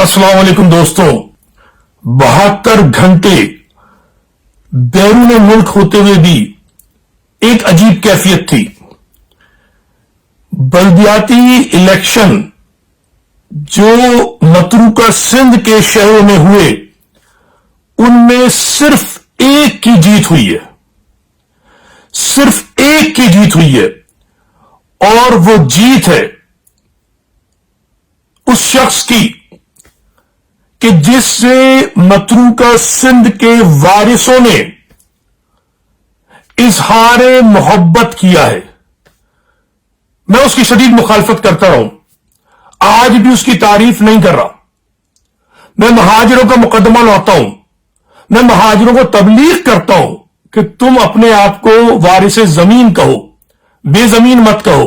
अस्सलाम वालेकुम दोस्तों। 72 घंटे बैरून मुल्क होते हुए भी एक अजीब कैफियत थी। बल्दियाती इलेक्शन जो मतरूका सिंध के शहरों में हुए, उनमें सिर्फ एक की जीत हुई है, सिर्फ एक की जीत हुई है, और वो जीत है उस शख्स की कि जिससे मतरूका सिंध के वारिसों ने इजहार मोहब्बत किया है। मैं उसकी शदीद मुखालफत करता हूं, आज भी उसकी तारीफ नहीं कर रहा। मैं महाजिरों का मुकदमा लाता हूं, मैं महाजिरों को तबलीग करता हूं कि तुम अपने आप को वारिस जमीन कहो, बेजमीन मत कहो।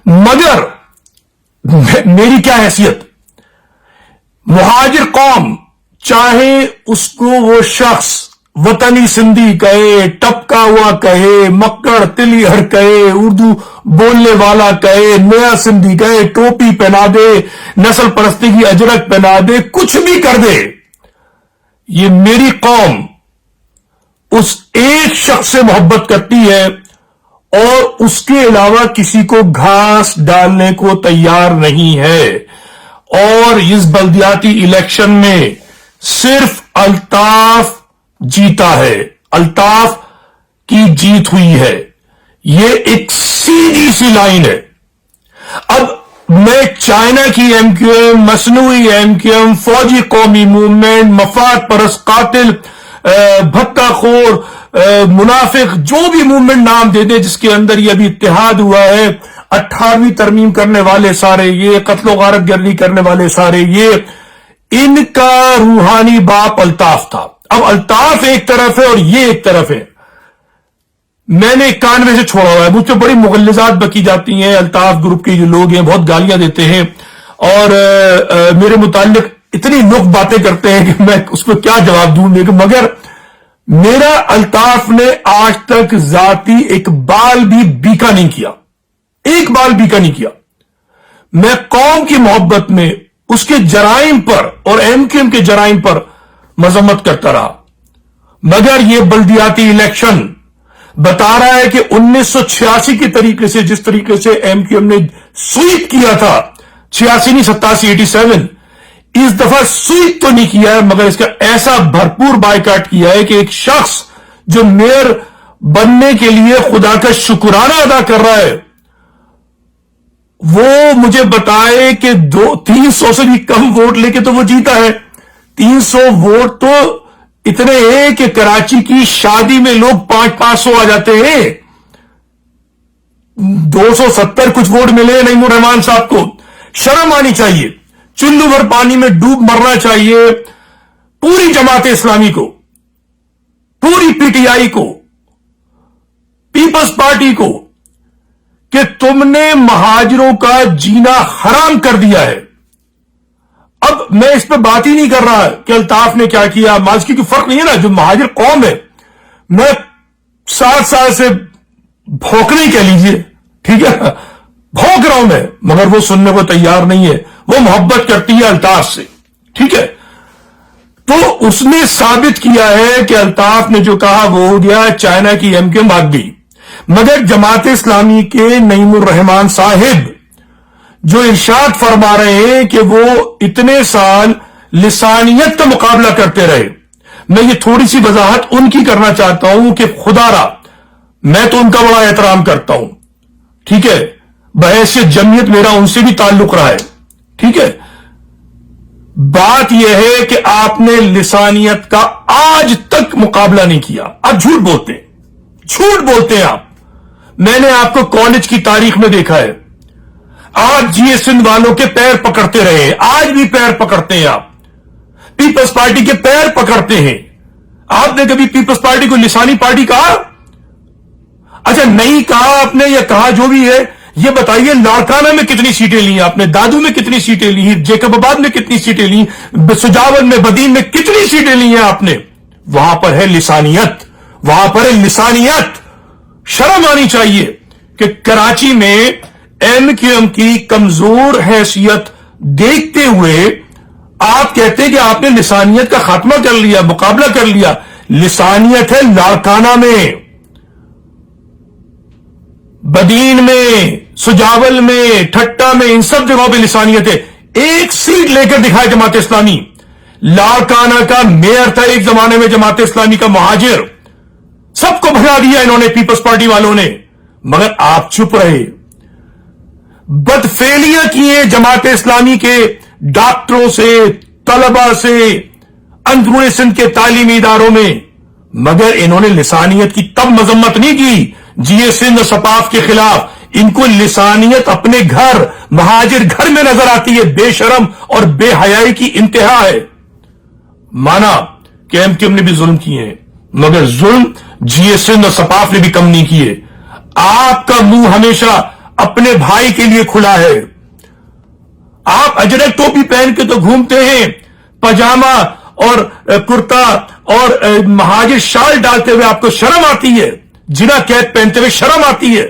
मगर मेरी क्या हैसियत, मुहाजिर कौम, चाहे उसको वो शख्स वतनी सिंधी कहे, टपका हुआ कहे, मक्कड़ तिलिहर कहे, उर्दू बोलने वाला कहे, नया सिंधी कहे, टोपी पहना दे, नस्ल परस्ती की अजरक पहना दे, कुछ भी कर दे, ये मेरी कौम उस एक शख्स से मोहब्बत करती है और उसके अलावा किसी को घास डालने को तैयार नहीं है। और इस बल्दियाती इलेक्शन में सिर्फ अल्ताफ जीता है, अल्ताफ की जीत हुई है। ये एक सीधी सी लाइन है। अब मैं चाइना की एमक्यूएम, मसनूई एमक्यूएम, फौजी कौमी मूवमेंट, मफाद परस्त कातिल, भत्ताखोर, मुनाफिक, जो भी मूवमेंट नाम दे दे जिसके अंदर ये अभी इत्तेहाद हुआ है, 18वीं तरमीम करने वाले सारे ये, कत्लो गारत गर्दी करने वाले सारे ये, इनका रूहानी बाप अल्ताफ था। अब अल्ताफ एक तरफ है और ये एक तरफ है। मैंने 91 से छोड़ा हुआ है, मुझ पर बड़ी मुगल्लिजात बकी जाती हैं। अल्ताफ ग्रुप के जो लोग हैं बहुत गालियां देते हैं और मेरे मुताल्लिक इतनी नुक्स बातें करते हैं कि मैं उस पर क्या जवाब दूं। मगर मेरा अल्ताफ ने आज तक जाती एक बाल भी बीका नहीं किया, एक बाल बीका नहीं किया। मैं कौम की मोहब्बत में उसके जराइम पर और एमक्यूएम के जराइम पर मजम्मत करता रहा। मगर यह बल्दियाती इलेक्शन बता रहा है कि 1986 के तरीके से, जिस तरीके से एमक्यूएम ने स्वीप किया था, 86 नहीं 87, 87, इस दफा स्वीप तो नहीं किया है, मगर इसका ऐसा भरपूर बायकाट किया है कि एक शख्स जो मेयर बनने के लिए खुदा का शुक्राना अदा कर रहा है, वो मुझे बताए कि 300 से भी कम वोट लेके तो वो जीता है। 300 वोट तो इतने हैं कि कराची की शादी में लोग 500 आ जाते हैं। 270 कुछ वोट मिले नईमुर रहमान साहब को। शर्म आनी चाहिए, चुल्लू भर पानी में डूब मरना चाहिए पूरी जमात इस्लामी को, पूरी पीटीआई को, पीपल्स पार्टी को, कि तुमने महाजिरों का जीना हराम कर दिया है। अब मैं इस पर बात ही नहीं कर रहा कि अल्ताफ ने क्या किया, माजकी की फर्क नहीं है ना। जो महाजिर कौम है, मैं 7 साल से भौंकने ही कह लीजिए, ठीक है, भौंक रहा हूं मैं, मगर वो सुनने को तैयार नहीं है। वो मोहब्बत करती है अल्ताफ से, ठीक है। तो उसने साबित किया है कि अल्ताफ ने जो कहा वो हो गया। चाइना की एमक्यूएम भाग गई, मगर जमात इस्लामी के नईमुर रहमान साहिब जो इरशाद फरमा रहे हैं कि वो इतने साल लिसानियत का मुकाबला करते रहे। मैं ये थोड़ी सी वजाहत उनकी करना चाहता हूं कि खुदारा मैं तो उनका बड़ा एहतराम करता हूं, ठीक है, बहैसियत जमीयत मेरा उनसे भी ताल्लुक रहा है, ठीक है। बात यह है कि आपने लिसानियत का आज तक मुकाबला नहीं किया। आप झूठ बोलते हैं, झूठ बोलते हैं आप। मैंने आपको कॉलेज की तारीख में देखा है, आप जीए सिंध वालों के पैर पकड़ते रहे, आज भी पैर पकड़ते हैं आप, पीपल्स पार्टी के पैर पकड़ते हैं। आपने कभी पीपल्स पार्टी को लिसानी पार्टी कहा? अच्छा, नहीं कहा आपने, या कहा जो भी है। ये बताइए, लाड़काना में कितनी सीटें ली आपने, दादू में कितनी सीटें ली, जेकबाबाद में कितनी सीटें ली, सुजावन में, बदीन में कितनी सीटें ली हैं आपने? वहां पर है लिसानियत, वहां पर है लिसानियत। शर्म आनी चाहिए कि कराची में एमक्यूएम की कमजोर हैसियत देखते हुए آپ کہتے ہیں کہ آپ نے لسانیت کا خاتمہ کر لیا، مقابلہ کر لیا. لسانیت ہے لاڑکانہ میں، بدین میں، سجاول میں، ٹھٹا میں، ان سب جگہوں پہ لسانیت ہے. ایک سیٹ لے کر دکھائے جماعت اسلامی. لاڑکانہ کا میئر تھا ایک زمانے میں جماعت اسلامی کا، مہاجر. سب کو بھگا دیا انہوں نے، پیپلز پارٹی والوں نے، مگر آپ چپ رہے. بدفعلیاں کیے جماعت اسلامی کے ڈاکٹروں سے، طلبہ سے، اندرون سندھ کے تعلیمی اداروں میں، مگر انہوں نے لسانیت کی تب مذمت نہیں کی جی اے سندھ سپاف کے خلاف. ان کو لسانیت اپنے گھر، مہاجر گھر میں نظر آتی ہے. بے شرم اور بے حیائی کی انتہا ہے. مانا کہ ایم کیو ایم نے بھی ظلم کیے ہیں، مگر ظلم جی اے سندھ اور سپاف نے بھی کم نہیں کیے. آپ کا منہ ہمیشہ اپنے بھائی کے لیے کھلا ہے. آپ اجرک ٹوپی پہن کے تو گھومتے ہیں، پاجامہ اور کرتا اور مہاجر شال ڈالتے ہوئے آپ کو شرم آتی ہے، جنا کیپ پہنتے ہوئے شرم آتی ہے.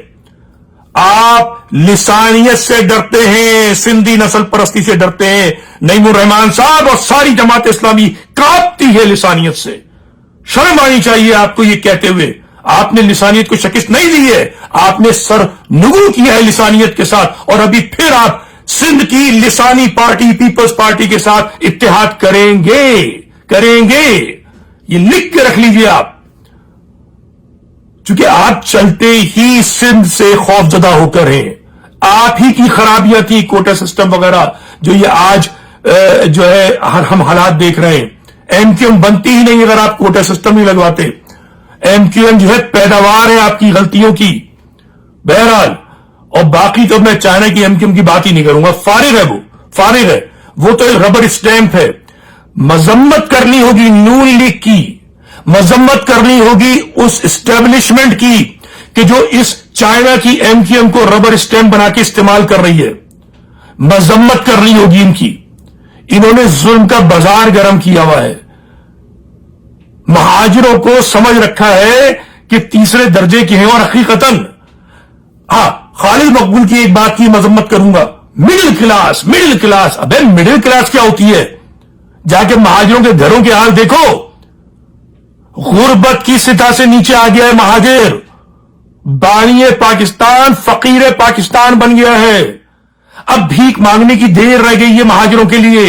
آپ لسانیت سے ڈرتے ہیں، سندھی نسل پرستی سے ڈرتے ہیں. نعیم الرحمان صاحب اور ساری جماعت اسلامی کانپتی ہے لسانیت سے. شرم آنی چاہیے آپ کو یہ کہتے ہوئے. آپ نے لسانیت کو شکست نہیں دی ہے، آپ نے سر نگو کیا ہے لسانیت کے ساتھ، اور ابھی پھر آپ سندھ کی لسانی پارٹی پیپلز پارٹی کے ساتھ اتحاد کریں گے. یہ لکھ کے رکھ لیجئے آپ، چونکہ آپ چلتے ہی سندھ سے خوف زدہ ہو کر ہیں. آپ ہی کی خرابیاں تھی، کوٹا سسٹم وغیرہ، جو یہ آج جو ہے ہم حالات دیکھ رہے ہیں. ایم کیو ایم بنتی ہی نہیں اگر آپ کوٹا سسٹم نہیں لگواتے. ایم کیو ایم جو ہے پیداوار ہے آپ کی غلطیوں کی. بہرحال، اور باقی تو میں چائنا کی ایم کیو ایم کی بات ہی نہیں کروں گا. فارغ ہے وہ تو ایک ربر اسٹیمپ ہے. مذمت کرنی ہوگی نون لیگ کی، مذمت کرنی ہوگی اس اسٹیبلشمنٹ کی کہ جو اس چائنا کی ایم کیو ایم کو ربر اسٹیمپ بنا کے استعمال کر رہی ہے. مذمت کرنی ہوگی ان کی. انہوں نے ظلم کا بازار گرم کیا ہوا ہے. مہاجروں کو سمجھ رکھا ہے کہ تیسرے درجے کے ہیں. اور حقیقتاً خالد مقبول کی ایک بات کی مذمت کروں گا، مڈل کلاس. ابے مڈل کلاس کیا ہوتی ہے؟ جا کے مہاجروں کے گھروں کے حال دیکھو. غربت کی سطح سے نیچے آ گیا ہے مہاجر. بانی پاکستان فقیر پاکستان بن گیا ہے. اب بھیک مانگنے کی دیر رہ گئی ہے مہاجروں کے لیے.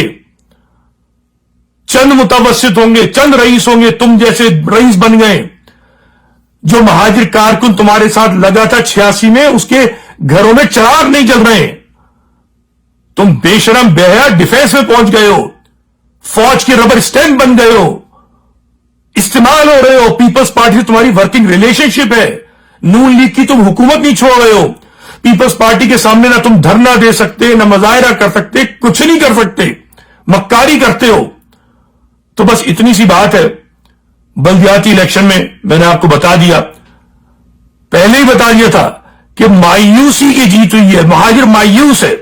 چند متوسط ہوں گے، چند رئیس ہوں گے، تم جیسے رئیس بن گئے. جو مہاجر کارکن تمہارے ساتھ لگا تھا 86 میں، اس کے گھروں میں چراغ نہیں جل رہے. تم بے شرم بے حیا ڈیفینس میں پہنچ گئے ہو، فوج کے ربر اسٹیمپ بن گئے ہو، استعمال ہو رہے ہو. پیپلز پارٹی سے تمہاری ورکنگ ریلیشن شپ ہے. نون لیگ کی تم حکومت نہیں چھوڑ رہے ہو. پیپلز پارٹی کے سامنے نہ تم دھرنا دے سکتے، نہ مظاہرہ کر سکتے، کچھ نہیں کر سکتے، مکاری کرتے ہو. تو بس اتنی سی بات ہے. بلدیاتی الیکشن میں نے آپ کو بتا دیا، پہلے ہی بتا دیا تھا کہ مایوسی کی جیت ہوئی ہے. مہاجر مایوس ہے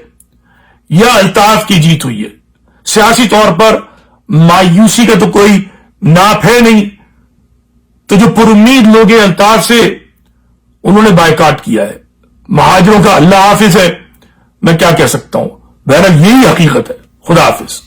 یا الطاف کی جیت ہوئی ہے. سیاسی طور پر مایوسی کا تو کوئی ناپ ہے نہیں. تو جو پر امید لوگ ہیں الطاف سے، انہوں نے بائیکاٹ کیا ہے. مہاجروں کا اللہ حافظ ہے. میں کیا کہہ سکتا ہوں؟ بہرحال یہی حقیقت ہے. خدا حافظ.